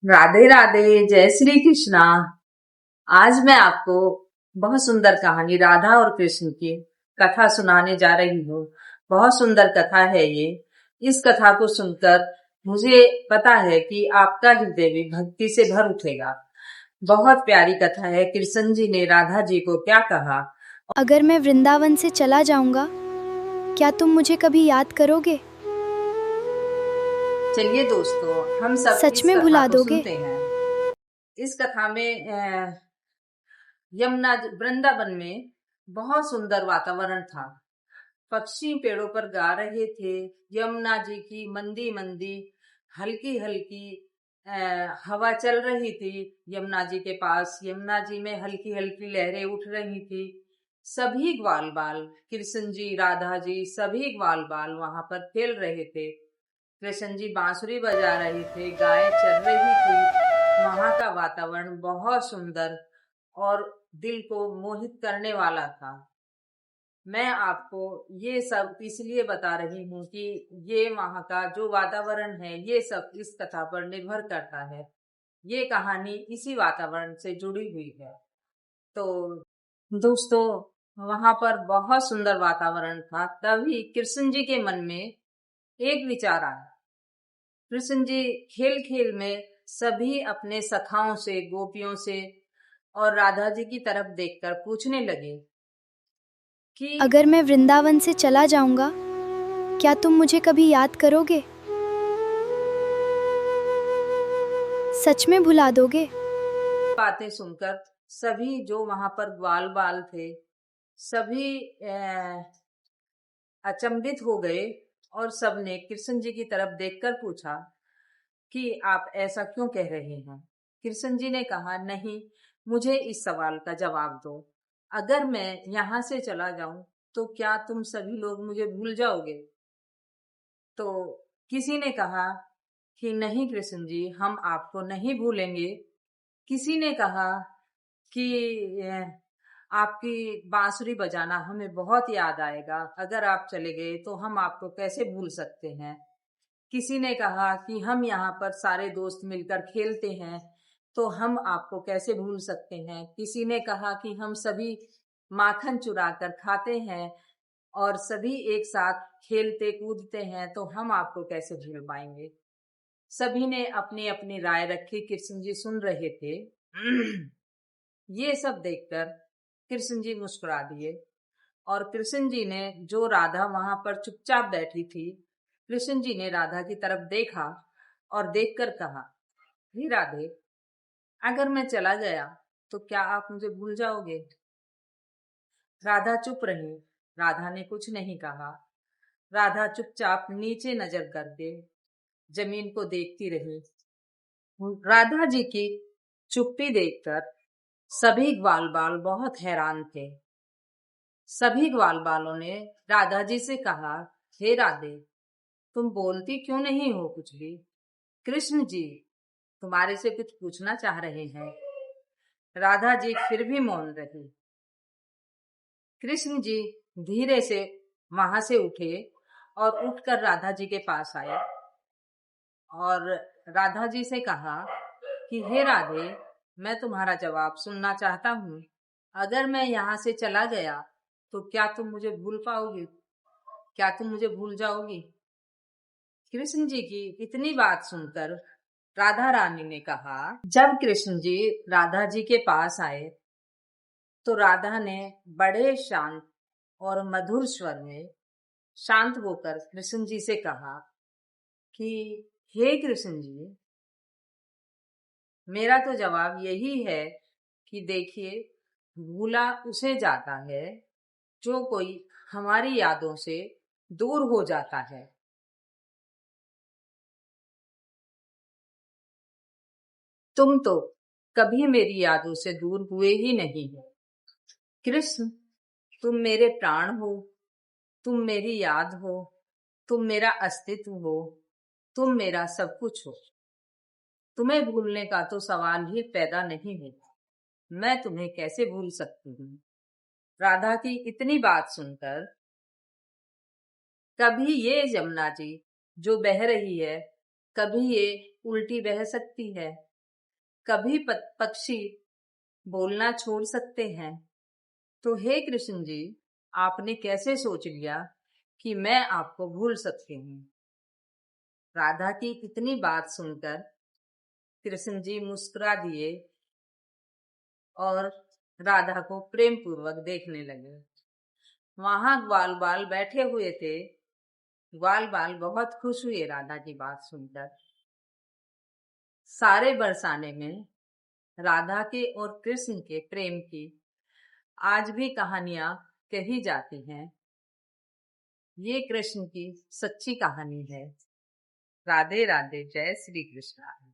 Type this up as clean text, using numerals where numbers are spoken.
राधे राधे, जय श्री कृष्णा। आज मैं आपको बहुत सुंदर कहानी राधा और कृष्ण की कथा सुनाने जा रही हूँ। बहुत सुंदर कथा है ये। इस कथा को सुनकर मुझे पता है कि आपका हृदय भी भक्ति से भर उठेगा। बहुत प्यारी कथा है। कृष्ण जी ने राधा जी को क्या कहा। अगर मैं वृंदावन से चला जाऊंगा, क्या तुम मुझे कभी याद करोगे? चलिए दोस्तों, हम सब सच इस में कथा भुला को दोगे? सुनते हैं। इस कथा में यमुना वृंदावन में बहुत सुंदर वातावरण था। पक्षी पेड़ों पर गा रहे थे। यमुना जी की मंदी मंदी हल्की हल्की हवा चल रही थी। यमुना जी के पास यमुना जी में हल्की हल्की लहरें उठ रही थी। सभी ग्वाल बाल, कृष्ण जी, राधा जी, सभी ग्वाल बाल वहां पर खेल रहे थे। कृष्ण जी बांसुरी बजा रहे थे, गायें चल रही थी। वहां का वातावरण बहुत सुंदर और दिल को मोहित करने वाला था। मैं आपको ये सब इसलिए बता रही हूँ कि ये वहाँ का जो वातावरण है, ये सब इस कथा पर निर्भर करता है। ये कहानी इसी वातावरण से जुड़ी हुई है। तो दोस्तों, वहां पर बहुत सुंदर वातावरण था। तभी कृष्ण जी के मन में एक विचार आया। कृष्ण जी खेल खेल में सभी अपने सखाओं से, गोपियों से और राधा जी की तरफ देखकर पूछने लगे कि अगर मैं वृंदावन से चला जाऊंगा, क्या तुम मुझे कभी याद करोगे? सच में भुला दोगे? बातें सुनकर सभी जो वहां पर ग्वाल बाल थे, सभी अचंभित हो गए और सबने कृष्ण जी की तरफ देखकर पूछा कि आप ऐसा क्यों कह रहे हैं। कृष्ण जी ने कहा, नहीं, मुझे इस सवाल का जवाब दो। अगर मैं यहाँ से चला जाऊं तो क्या तुम सभी लोग मुझे भूल जाओगे? तो किसी ने कहा कि नहीं कृष्ण जी, हम आपको नहीं भूलेंगे। किसी ने कहा कि आपकी बांसुरी बजाना हमें बहुत याद आएगा। अगर आप चले गए तो हम आपको कैसे भूल सकते हैं। किसी ने कहा कि हम यहाँ पर सारे दोस्त मिलकर खेलते हैं, तो हम आपको कैसे भूल सकते हैं। किसी ने कहा कि हम सभी माखन चुरा कर खाते हैं और सभी एक साथ खेलते कूदते हैं, तो हम आपको कैसे भूल पाएंगे। सभी ने अपनी अपनी राय रखी। कृष्ण जी सुन रहे थे। ये सब देखकर कृष्ण जी मुस्कुरा दिए और कृष्ण जी ने, जो राधा वहां पर चुपचाप बैठी थी, कृष्ण जी ने राधा की तरफ देखा और देखकर कहा, हे राधे, अगर मैं चला गया तो क्या आप मुझे भूल जाओगे? राधा चुप रही। राधा ने कुछ नहीं कहा। राधा चुपचाप नीचे नजर करके जमीन को देखती रही। राधा जी की चुप्पी देखकर सभी ग्वाल बाल बहुत हैरान थे। सभी ग्वाल बालों ने राधा जी से कहा, हे राधे, तुम बोलती क्यों नहीं हो कुछ भी? कृष्ण जी तुम्हारे से कुछ पूछना चाह रहे हैं। राधा जी फिर भी मौन रही। कृष्ण जी धीरे से वहां से उठे और उठकर राधा जी के पास आए और राधा जी से कहा कि हे राधे, मैं तुम्हारा जवाब सुनना चाहता हूँ। अगर मैं यहाँ से चला गया तो क्या तुम मुझे भूल पाओगी? क्या तुम मुझे भूल जाओगी? कृष्ण जी की इतनी बात सुनकर राधा रानी ने कहा, जब कृष्ण जी राधा जी के पास आए तो राधा ने बड़े शांत और मधुर स्वर में शांत होकर कृष्ण जी से कहा कि हे कृष्ण जी, मेरा तो जवाब यही है कि देखिए, भूला उसे जाता है जो कोई हमारी यादों से दूर हो जाता है। तुम तो कभी मेरी यादों से दूर हुए ही नहीं हो। कृष्ण, तुम मेरे प्राण हो, तुम मेरी याद हो, तुम मेरा अस्तित्व हो, तुम मेरा सब कुछ हो। तुम्हें भूलने का तो सवाल ही पैदा नहीं होता। मैं तुम्हें कैसे भूल सकती हूँ? राधा की इतनी बात सुनकर, कभी ये यमुना जी जो बह रही है, कभी ये उल्टी बह सकती है, कभी पक्षी बोलना छोड़ सकते हैं? तो हे कृष्ण जी, आपने कैसे सोच लिया कि मैं आपको भूल सकती हूँ? राधा की इतनी बात सुनकर कृष्ण जी मुस्कुरा दिए और राधा को प्रेम पूर्वक देखने लगे। वहां ग्वाल बाल बैठे हुए थे। ग्वाल बाल बहुत खुश हुए राधा की बात सुनकर। सारे बरसाने में राधा के और कृष्ण के प्रेम की आज भी कहानियां कही जाती हैं। ये कृष्ण की सच्ची कहानी है। राधे राधे, जय श्री कृष्ण।